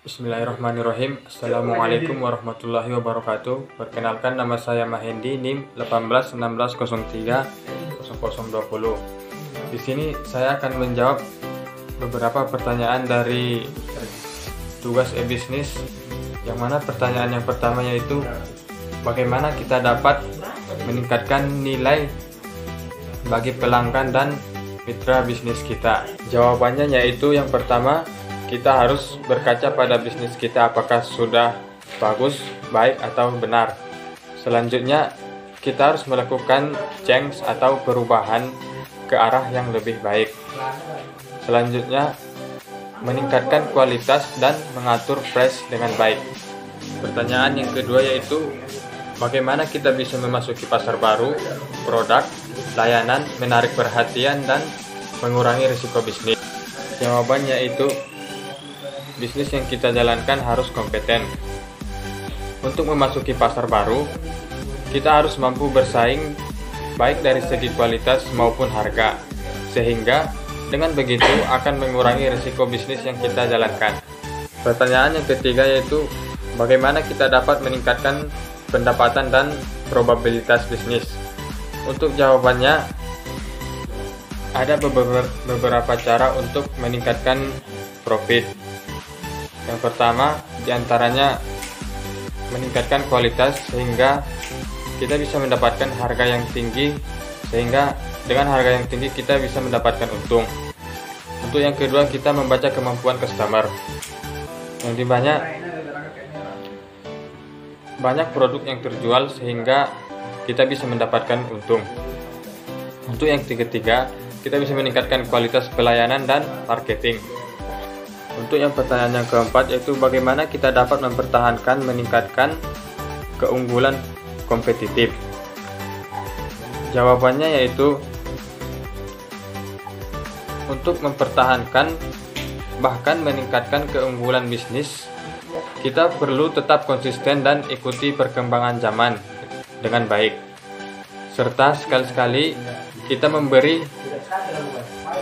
Bismillahirrahmanirrahim. Assalamualaikum warahmatullahi wabarakatuh. Perkenalkan, nama saya Mahendi, NIM 1816030020. Di sini saya akan menjawab beberapa pertanyaan dari tugas e-bisnis, yang mana pertanyaan yang pertama yaitu bagaimana kita dapat meningkatkan nilai bagi pelanggan dan mitra bisnis kita. Jawabannya yaitu yang pertama, kita harus berkaca pada bisnis kita apakah sudah bagus, baik atau benar. Selanjutnya, kita harus melakukan change atau perubahan ke arah yang lebih baik. Selanjutnya, meningkatkan kualitas dan mengatur price dengan baik. Pertanyaan yang kedua yaitu bagaimana kita bisa memasuki pasar baru, produk, layanan, menarik perhatian dan mengurangi risiko bisnis. Jawabannya yaitu bisnis yang kita jalankan harus kompeten. Untuk memasuki pasar baru, kita harus mampu bersaing baik dari segi kualitas maupun harga, sehingga dengan begitu akan mengurangi risiko bisnis yang kita jalankan. Pertanyaan yang ketiga yaitu bagaimana kita dapat meningkatkan pendapatan dan probabilitas bisnis. Untuk jawabannya, ada beberapa cara untuk meningkatkan profit. Yang pertama, diantaranya meningkatkan kualitas sehingga kita bisa mendapatkan harga yang tinggi, sehingga dengan harga yang tinggi kita bisa mendapatkan untung. Untuk yang kedua, kita membaca kemampuan customer. Yang dimana banyak produk yang terjual sehingga kita bisa mendapatkan untung. Untuk yang ketiga, kita bisa meningkatkan kualitas pelayanan dan marketing. Untuk yang pertanyaan yang keempat yaitu bagaimana kita dapat mempertahankan meningkatkan keunggulan kompetitif. Jawabannya yaitu untuk mempertahankan bahkan meningkatkan keunggulan bisnis, kita perlu tetap konsisten dan ikuti perkembangan zaman dengan baik. Serta sekali-sekali kita memberi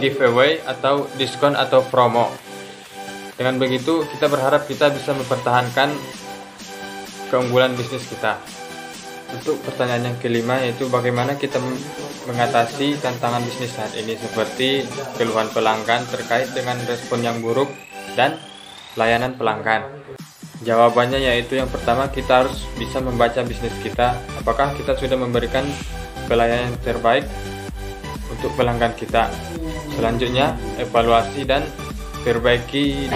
giveaway atau diskon atau promo. Dengan begitu, kita berharap kita bisa mempertahankan keunggulan bisnis kita. Untuk pertanyaan yang kelima yaitu bagaimana kita mengatasi tantangan bisnis saat ini seperti keluhan pelanggan terkait dengan respon yang buruk dan layanan pelanggan. Jawabannya yaitu yang pertama, kita harus bisa membaca bisnis kita. Apakah kita sudah memberikan pelayanan yang terbaik untuk pelanggan kita. Selanjutnya, evaluasi dan perbaiki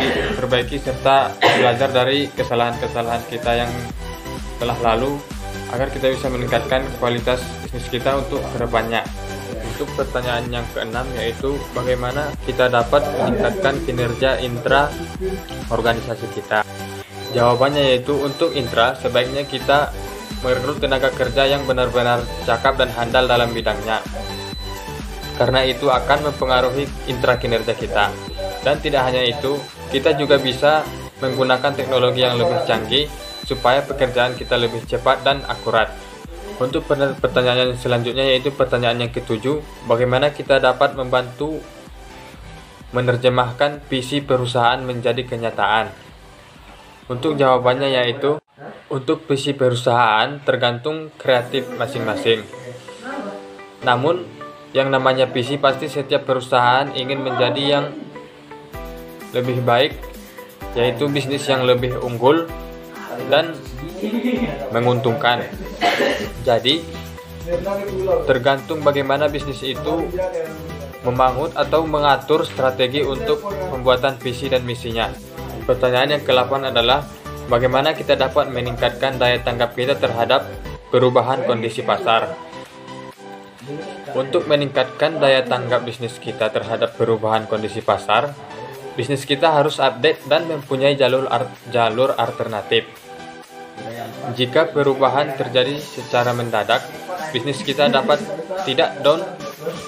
serta belajar dari kesalahan-kesalahan kita yang telah lalu agar kita bisa meningkatkan kualitas bisnis kita untuk kedepannya. Untuk pertanyaan yang keenam yaitu bagaimana kita dapat meningkatkan kinerja intra organisasi kita. Jawabannya yaitu untuk intra, sebaiknya kita merekrut tenaga kerja yang benar-benar cakap dan handal dalam bidangnya, karena itu akan mempengaruhi intra kinerja kita. Dan tidak hanya itu, kita juga bisa menggunakan teknologi yang lebih canggih supaya pekerjaan kita lebih cepat dan akurat. Untuk pertanyaan yang selanjutnya yaitu pertanyaan yang ketujuh, bagaimana kita dapat membantu menerjemahkan visi perusahaan menjadi kenyataan. Untuk jawabannya yaitu untuk visi perusahaan tergantung kreatif masing-masing. Namun yang namanya visi pasti setiap perusahaan ingin menjadi yang lebih baik, yaitu bisnis yang lebih unggul dan menguntungkan. Jadi tergantung bagaimana bisnis itu membangun atau mengatur strategi untuk pembuatan visi dan misinya. Pertanyaan yang ke-8 adalah bagaimana kita dapat meningkatkan daya tanggap kita terhadap perubahan kondisi pasar. Untuk meningkatkan daya tanggap bisnis kita terhadap perubahan kondisi pasar, bisnis kita harus update dan mempunyai jalur alternatif. Jika perubahan terjadi secara mendadak, bisnis kita dapat tidak down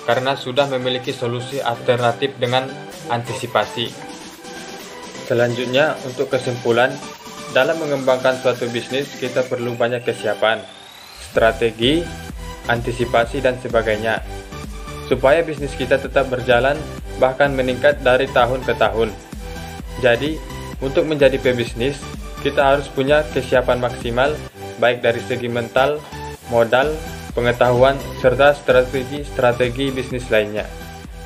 karena sudah memiliki solusi alternatif dengan antisipasi. Selanjutnya, untuk kesimpulan, dalam mengembangkan suatu bisnis kita perlu banyak kesiapan, strategi, antisipasi dan sebagainya, supaya bisnis kita tetap berjalan bahkan meningkat dari tahun ke tahun. Jadi, Untuk menjadi pebisnis, kita harus punya kesiapan maksimal, baik dari segi mental, modal, pengetahuan, serta strategi bisnis lainnya.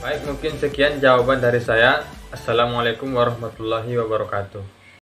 Baik, mungkin sekian jawaban dari saya. Assalamualaikum warahmatullahi wabarakatuh.